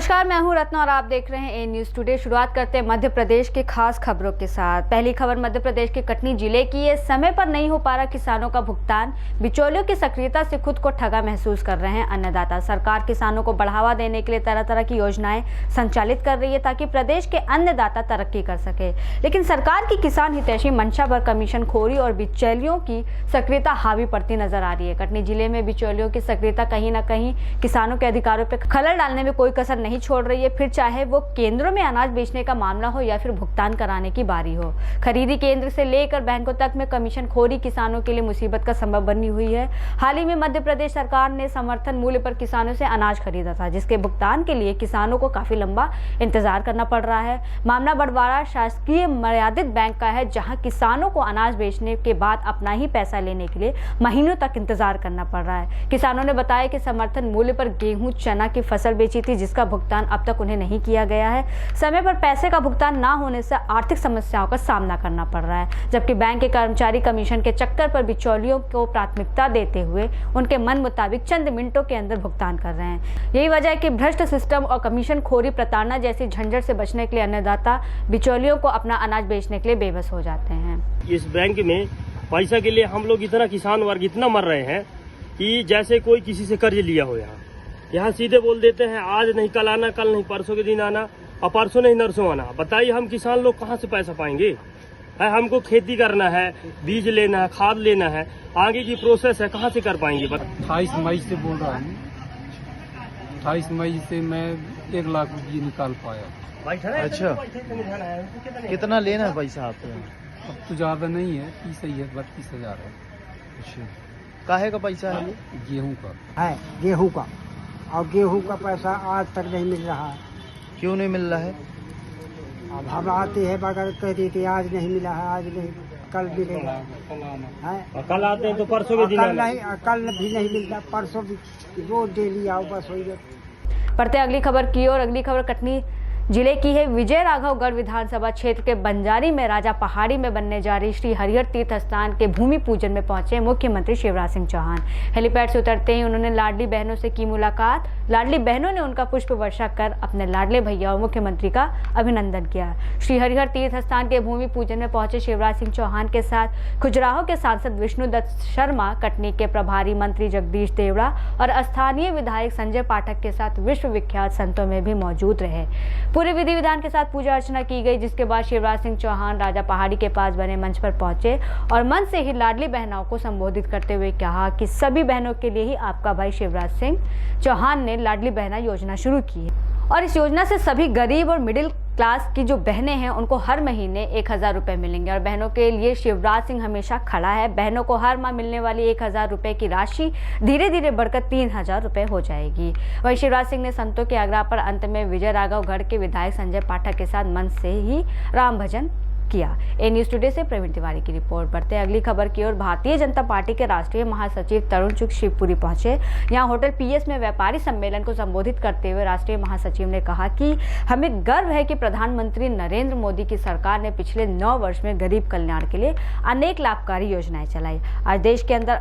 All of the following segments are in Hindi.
नमस्कार, मैं हूं रत्ना और आप देख रहे हैं ए न्यूज़ टुडे। शुरुआत करते हैं मध्य प्रदेश के खास खबरों के साथ। पहली खबर मध्य प्रदेश के कटनी जिले की है। समय पर नहीं हो पा रहा किसानों का भुगतान, बिचौलियों की सक्रियता से खुद को ठगा महसूस कर रहे हैं अन्नदाता। सरकार किसानों को बढ़ावा देने के लिए तरह तरह की योजनाएं संचालित कर रही है ताकि प्रदेश के अन्नदाता तरक्की कर सके, लेकिन सरकार की किसान हितैषी मंशा पर कमीशन खोरी और बिचौलियों की सक्रियता हावी पड़ती नजर आ रही है। कटनी जिले में बिचौलियों की सक्रियता कहीं न कहीं किसानों के अधिकारों पर खलल डालने में कोई कसर नहीं छोड़ रही है, फिर चाहे वो केंद्रों में अनाज बेचने का मामला हो या फिर भुगतान कराने की बारी हो। खरीदी केंद्र से लेकर बैंकों तक में कमीशन खोरी किसानों के लिए मुसीबत का सबब बनी हुई है। हाल ही में मध्य प्रदेश सरकार ने समर्थन मूल्य पर किसानों से अनाज खरीदा था, जिसके भुगतान के लिए किसानों को काफी लंबा इंतजार करना पड़ रहा है। मामला बड़वाड़ा शासकीय मर्यादित बैंक का है, जहां किसानों को अनाज बेचने के बाद अपना ही पैसा लेने के लिए महीनों तक इंतजार करना पड़ रहा है। किसानों ने बताया कि समर्थन मूल्य पर गेहूं चना की फसल बेची थी, जिसका भुगतान अब तक उन्हें नहीं किया गया है। समय पर पैसे का भुगतान ना होने से आर्थिक समस्याओं का सामना करना पड़ रहा है, जबकि बैंक के कर्मचारी कमीशन के चक्कर पर बिचौलियों को प्राथमिकता देते हुए उनके मन मुताबिक चंद मिनटों के अंदर भुगतान कर रहे हैं। यही वजह है कि भ्रष्ट सिस्टम और कमीशन खोरी प्रताड़ना जैसी झंझट से बचने के लिए अन्नदाता बिचौलियों को अपना अनाज बेचने के लिए बेबस हो जाते हैं। इस बैंक में पैसा के लिए हम लोग इतना किसान वर्ग इतना मर रहे हैं कि जैसे कोई किसी से कर्ज लिया हो। यहाँ सीधे बोल देते हैं आज नहीं कल आना, कल नहीं परसों के दिन आना, और परसों नहीं नरसों आना। बताइए हम किसान लोग कहाँ से पैसा पाएंगे? हमको खेती करना है, बीज लेना है, खाद लेना है, आगे की प्रोसेस है, कहाँ से कर पाएंगे? 28 मई से बोल रहा हूँ। 28 मई से मैं 1 लाख रुपये निकाल पाया। अच्छा, कितना लेना है पैसा आपको? अब तो ज्यादा नहीं है, 30 ही है, 32,000 है। अच्छा, काहे का पैसा है ये? गेहूं का है, गेहूं का, और गेहूं का पैसा आज तक नहीं मिल रहा है। क्यों नहीं मिल रहा है? अब हम आते हैं बगैर कहते कि आज नहीं मिला है, आज नहीं, कल मिलेगा। है कल आते हैं तो परसों के दिन कल भी नहीं मिलता, परसों भी रोज डेली आओ, बस वही है। बढ़ते अगली खबर की ओर। अगली खबर कटनी जिले की है। विजय राघवगढ़ विधानसभा क्षेत्र के बंजारी में राजा पहाड़ी में बनने जा रही श्री हरिहर तीर्थ स्थान के भूमि पूजन में पहुंचे मुख्यमंत्री शिवराज सिंह चौहान। हेलीपैड से उतरते ही उन्होंने लाडली बहनों से की मुलाकात। लाडली बहनों ने उनका पुष्प वर्षा कर अपने लाडले भैया और मुख्यमंत्री का अभिनंदन किया। श्री हरिहर तीर्थ स्थान के भूमि पूजन में पहुंचे शिवराज सिंह चौहान के साथ खजुराहो के सांसद विष्णुदत्त शर्मा, कटनी के प्रभारी मंत्री जगदीश देवड़ा और स्थानीय विधायक संजय पाठक के साथ विश्व विख्यात संतों में भी मौजूद रहे। पूरे विधि विधान के साथ पूजा अर्चना की गई, जिसके बाद शिवराज सिंह चौहान राजा पहाड़ी के पास बने मंच पर पहुंचे और मन से ही लाडली बहनों को संबोधित करते हुए कहा कि सभी बहनों के लिए ही आपका भाई शिवराज सिंह चौहान ने लाडली बहना योजना शुरू की है और इस योजना से सभी गरीब और मिडिल क्लास की जो बहनें हैं उनको हर महीने 1,000 रुपए मिलेंगे और बहनों के लिए शिवराज सिंह हमेशा खड़ा है। बहनों को हर माह मिलने वाली 1,000 रुपए की राशि धीरे धीरे बढ़कर 3,000 रुपए हो जाएगी। वहीं शिवराज सिंह ने संतों के आग्रह पर अंत में विजय राघवगढ़ के विधायक संजय पाठक के साथ मन से ही राम भजन किया। ए न्यूज़ टुडे से प्रवीण तिवारी की रिपोर्ट। बढ़ते अगली खबर की ओर। भारतीय जनता पार्टी के राष्ट्रीय महासचिव तरुण चुग शिवपुरी पहुंचे। यहां होटल पीएस में व्यापारी सम्मेलन को संबोधित करते हुए राष्ट्रीय महासचिव ने कहा कि हमें गर्व है कि प्रधानमंत्री नरेंद्र मोदी की सरकार ने पिछले 9 वर्ष में गरीब कल्याण के लिए अनेक लाभकारी योजनाएं चलाई। आज देश के अंदर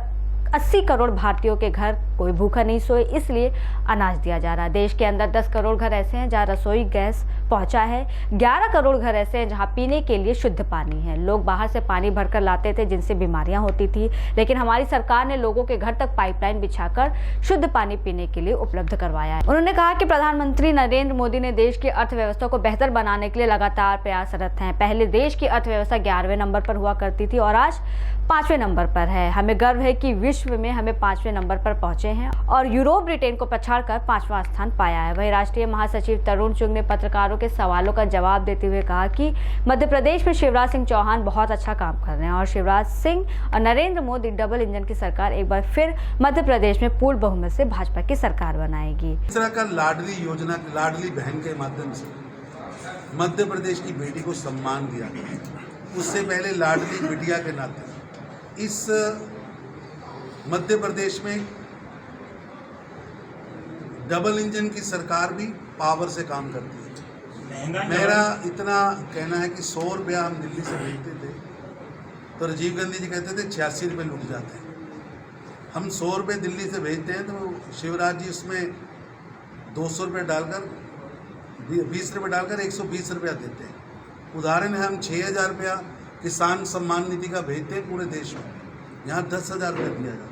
80 करोड़ भारतीयों के घर कोई भूखा नहीं सोए, इसलिए अनाज दिया जा रहा है। देश के अंदर 10 करोड़ घर ऐसे हैं जहां रसोई गैस पहुंचा है। 11 करोड़ घर ऐसे हैं जहां पीने के लिए शुद्ध पानी है। लोग बाहर से पानी भरकर लाते थे, जिनसे बीमारियां होती थी, लेकिन हमारी सरकार ने लोगों के घर तक पाइपलाइन बिछाकर शुद्ध पानी पीने के लिए उपलब्ध करवाया है। उन्होंने कहा कि प्रधानमंत्री नरेंद्र मोदी ने देश की अर्थव्यवस्था को बेहतर बनाने के लिए लगातार प्रयासरत हैं। पहले देश की अर्थव्यवस्था 11वें नंबर पर हुआ करती थी और आज 5वें नंबर पर है। हमें गर्व है कि विश्व में हमें 5वें नंबर पर पहुंचे हैं और यूरोप ब्रिटेन को पछाड़कर 5वां स्थान पाया है। वहीं राष्ट्रीय महासचिव तरुण चुग ने पत्रकारों के सवालों का जवाब देते हुए कहा कि मध्य प्रदेश में शिवराज सिंह चौहान बहुत अच्छा काम कर रहे हैं और शिवराज सिंह और नरेंद्र मोदी डबल इंजन की सरकार एक बार फिर मध्य प्रदेश में पूर्ण बहुमत से भाजपा की सरकार बनाएगी। इस तरह का लाडली योजना, लाडली बहन के माध्यम से मध्य प्रदेश की बेटी को सम्मान दिया गया। उससे पहले लाडली बिटिया के नाते इस मध्य प्रदेश में डबल इंजन की सरकार भी पावर से काम करती है। मेरा इतना कहना है कि 100 रुपया हम दिल्ली से भेजते थे तो राजीव गांधी जी कहते थे 86 रुपये लुट जाते हैं। हम 100 रुपये दिल्ली से भेजते हैं तो शिवराज जी उसमें 200 रुपये डालकर 20 रुपये डालकर 120 रुपया देते हैं। उदाहरण है, हम 6,000 रुपया किसान सम्मान निधि का भेजते हैं पूरे देश में, यहाँ 10,000 रुपया दिया जाता है।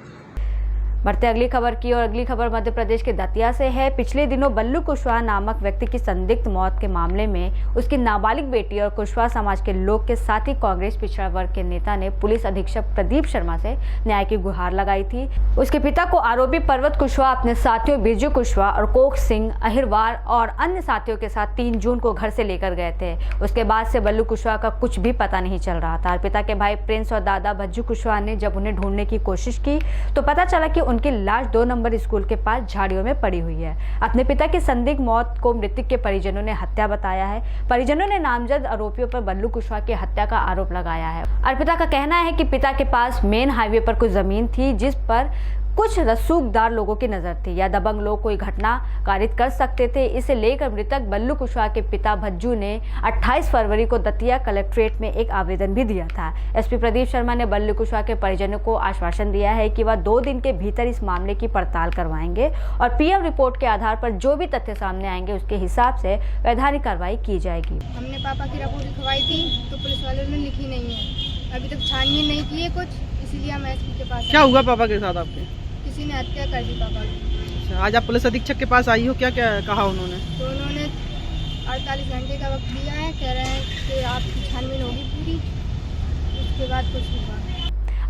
बढ़ते अगली खबर की और अगली खबर मध्य प्रदेश के दतिया से है। पिछले दिनों बल्लू कुशवाहा नामक व्यक्ति की संदिग्ध मौत के मामले में उसकी नाबालिग बेटी और कुशवाहा समाज के लोग के साथ ही कांग्रेस पिछड़ा वर्ग के नेता ने पुलिस अधीक्षक प्रदीप शर्मा से न्याय की गुहार लगाई थी। उसके पिता को आरोपी पर्वत कुशवाहा अपने साथियों बिरजू कुशवाहा और कोक सिंह अहिरवार और अन्य साथियों के साथ 3 जून को घर से लेकर गए थे। उसके बाद से बल्लू कुशवाहा का कुछ भी पता नहीं चल रहा था। पिता के भाई प्रिंस और दादा भज्जू कुशवाहा ने जब उन्हें ढूंढने की कोशिश की तो पता चला कि उनकी लाश 2 नंबर स्कूल के पास झाड़ियों में पड़ी हुई है। अपने पिता की संदिग्ध मौत को मृतक के परिजनों ने हत्या बताया है। परिजनों ने नामजद आरोपियों पर बल्लू कुशवाहा की हत्या का आरोप लगाया है। अर्पिता का कहना है कि पिता के पास मेन हाईवे पर कुछ जमीन थी जिस पर कुछ रसूखदार लोगों की नजर थी या दबंग लोग कोई घटना कारित कर सकते थे। इसे लेकर मृतक बल्लू कुशवाहा के पिता भज्जू ने 28 फरवरी को दतिया कलेक्ट्रेट में एक आवेदन भी दिया था। एसपी प्रदीप शर्मा ने बल्लू कुशवाहा के परिजनों को आश्वासन दिया है कि वह 2 दिन के भीतर इस मामले की पड़ताल करवाएंगे और पीएम रिपोर्ट के आधार पर जो भी तथ्य सामने आएंगे उसके हिसाब से वैधानिक कार्रवाई की जाएगी। हमने पापा की रिपोर्ट लिखवाई थी तो पुलिस वालों ने लिखी नहीं है, अभी तक छानबीन नहीं की है कुछ, इसीलिए हम एसपी के पास। क्या हुआ पापा के साथ आपके? किसी ने हत्या कर दी पापा की। अच्छा, आज आप पुलिस अधीक्षक के पास आई हो, क्या क्या कहा उन्होंने? तो उन्होंने 48 घंटे का वक्त दिया है, कह रहे हैं कि आपकी छानबीन होगी पूरी, उसके बाद कुछ नहीं हुआ।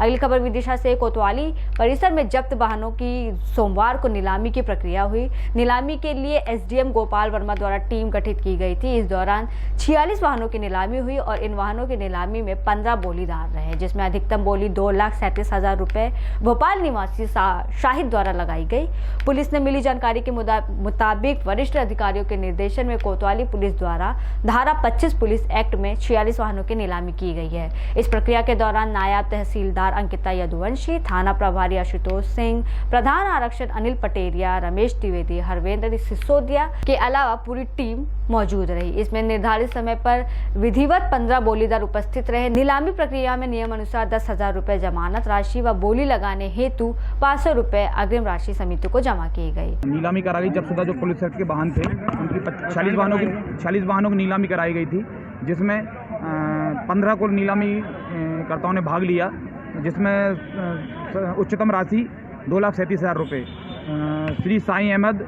अगली खबर विदिशा से। कोतवाली परिसर में जब्त वाहनों की सोमवार को नीलामी की प्रक्रिया हुई। नीलामी के लिए एसडीएम गोपाल वर्मा द्वारा टीम गठित की गई थी। इस दौरान 46 वाहनों की नीलामी हुई और इन वाहनों की नीलामी में 15 बोलीदार रहे, जिसमें अधिकतम बोली 2,37,000 रुपए भोपाल निवासी शाहिद द्वारा लगाई गई। पुलिस ने मिली जानकारी के मुताबिक वरिष्ठ अधिकारियों के निर्देशन में कोतवाली पुलिस द्वारा धारा 25 पुलिस एक्ट में 46 वाहनों की नीलामी की गई है। इस प्रक्रिया के दौरान नायब तहसीलदार अंकिता यदुवंशी, थाना प्रभारी आशुतोष सिंह, प्रधान आरक्षक अनिल पटेरिया, रमेश द्विवेदी, हरवेंद्र सिसोदिया के अलावा पूरी टीम मौजूद रही। इसमें निर्धारित समय पर विधिवत 15 बोलीदार उपस्थित रहे। नीलामी प्रक्रिया में नियम अनुसार 10,000 रुपए जमानत राशि व बोली लगाने हेतु 500 रुपए अग्रिम राशि समिति को जमा की गई। नीलामी कराई गई। जब सुधा जो पुलिस एक्ट के वाहन थे उनकी 46 वाहनों की नीलामी कराई गई थी, जिसमें 15 को नीलामी कर्ताओं ने भाग लिया, जिसमें उच्चतम राशि 2,37,000 रुपये श्री साईं अहमद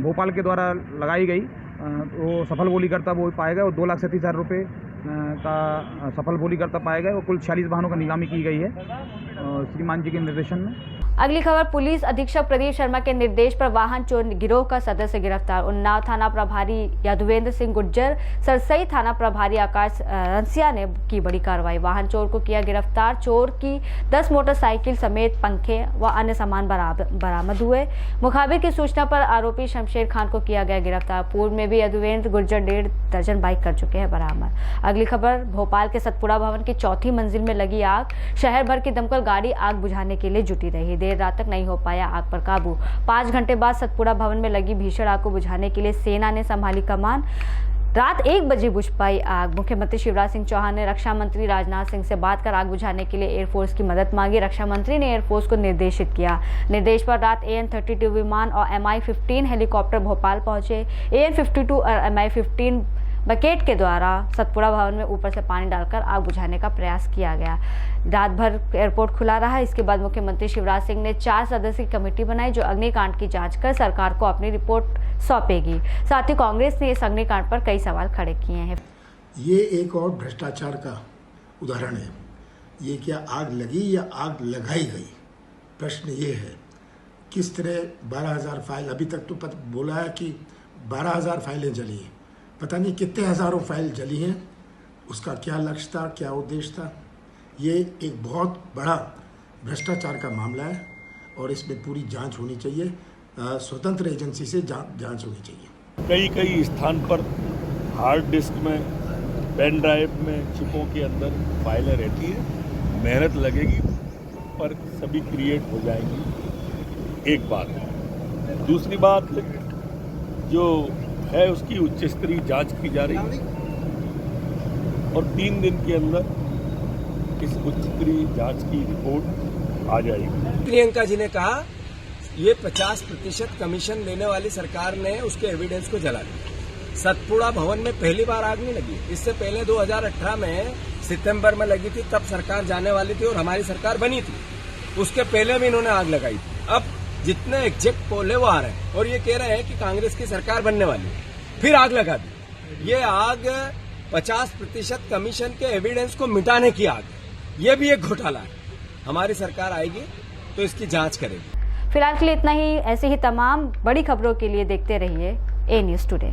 भोपाल के द्वारा लगाई गई। वो सफल बोली करता वो पाए गए और 2,37,000 रुपये का सफल बोली करता पाए गए और कुल 46 वाहनों का नीलामी की गई है श्रीमान जी के निर्देशन में। अगली खबर पुलिस अधीक्षक प्रदीप शर्मा के निर्देश पर वाहन चोर गिरोह का सदस्य गिरफ्तार। उन्नाव थाना प्रभारी यदुवेंद्र सिंह गुर्जर, सरसई थाना प्रभारी आकाश रंसिया ने की बड़ी कार्रवाई। वाहन चोर को किया गिरफ्तार। चोर की 10 मोटरसाइकिल समेत पंखे व अन्य सामान बरामद हुए। मुखाबिर की सूचना पर आरोपी शमशेर खान को किया गया गिरफ्तार। पूर्व में भी यदुवेंद्र गुर्जर 1.5 दर्जन बाइक कर चुके हैं बरामद। अगली खबर भोपाल के सतपुड़ा भवन की 4थी मंजिल में लगी आग। शहर भर की दमकल गाड़ी आग बुझाने के लिए जुटी रही। देर रात तक नहीं हो पाया आग पर काबू। 5 घंटे बाद सतपुड़ा भवन में लगी भीषण आग को बुझाने के लिए सेना ने संभाली कमान। रात 1 बजे बुझ पाई आग। मुख्यमंत्री शिवराज सिंह चौहान ने रक्षा मंत्री राजनाथ सिंह से बात कर आग बुझाने के लिए एयरफोर्स की मदद मांगी। रक्षा मंत्री ने एयरफोर्स को निर्देशित किया। निर्देश पर रात AN-32 विमान और MI-15 हेलीकॉप्टर भोपाल पहुंचे। AN-52 और MI-15 बकेट के द्वारा सतपुड़ा भवन में ऊपर से पानी डालकर आग बुझाने का प्रयास किया गया। रात भर एयरपोर्ट खुला रहा। इसके बाद मुख्यमंत्री शिवराज सिंह ने 4 सदस्यीय कमेटी बनाई जो अग्निकांड की जांच कर सरकार को अपनी रिपोर्ट सौंपेगी। साथ ही कांग्रेस ने इस अग्निकांड पर कई सवाल खड़े किए हैं। ये एक और भ्रष्टाचार का उदाहरण है। ये क्या आग लगी या आग लगाई गई? प्रश्न ये है किस तरह 12,000 फाइल, अभी तक तो बोला है कि 12,000 फाइलें जली हैं, पता नहीं कितने हज़ारों फाइल जली हैं। उसका क्या लक्ष्य था, क्या उद्देश्य था? ये एक बहुत बड़ा भ्रष्टाचार का मामला है और इसमें पूरी जांच होनी चाहिए। स्वतंत्र एजेंसी से जांच होनी चाहिए। कई स्थान पर हार्ड डिस्क में, पेन ड्राइव में, चिपों के अंदर फाइलें रहती है। मेहनत लगेगी पर सभी क्रिएट हो जाएंगी। एक बात। दूसरी बात जो है उसकी उच्च स्तरीय जांच की जा रही है और 3 दिन के अंदर इस उच्च स्तरीय जांच की रिपोर्ट आ जाएगी। प्रियंका जी ने कहा ये 50% कमीशन देने वाली सरकार ने उसके एविडेंस को जला दिया। सतपुड़ा भवन में पहली बार आग नहीं लगी। इससे पहले 2018 में सितंबर में लगी थी, तब सरकार जाने वाली थी और हमारी सरकार बनी थी। उसके पहले भी इन्होंने आग लगाई थी। अब जितने एग्जैक्ट पोल है वो आ रहे हैं और ये कह रहे हैं कि कांग्रेस की सरकार बनने वाली है, फिर आग लगा दी। ये आग 50% कमीशन के एविडेंस को मिटाने की आग है। ये भी एक घोटाला है। हमारी सरकार आएगी तो इसकी जांच करेगी। फिलहाल के लिए इतना ही। ऐसी ही तमाम बड़ी खबरों के लिए देखते रहिए ए न्यूज़ टुडे।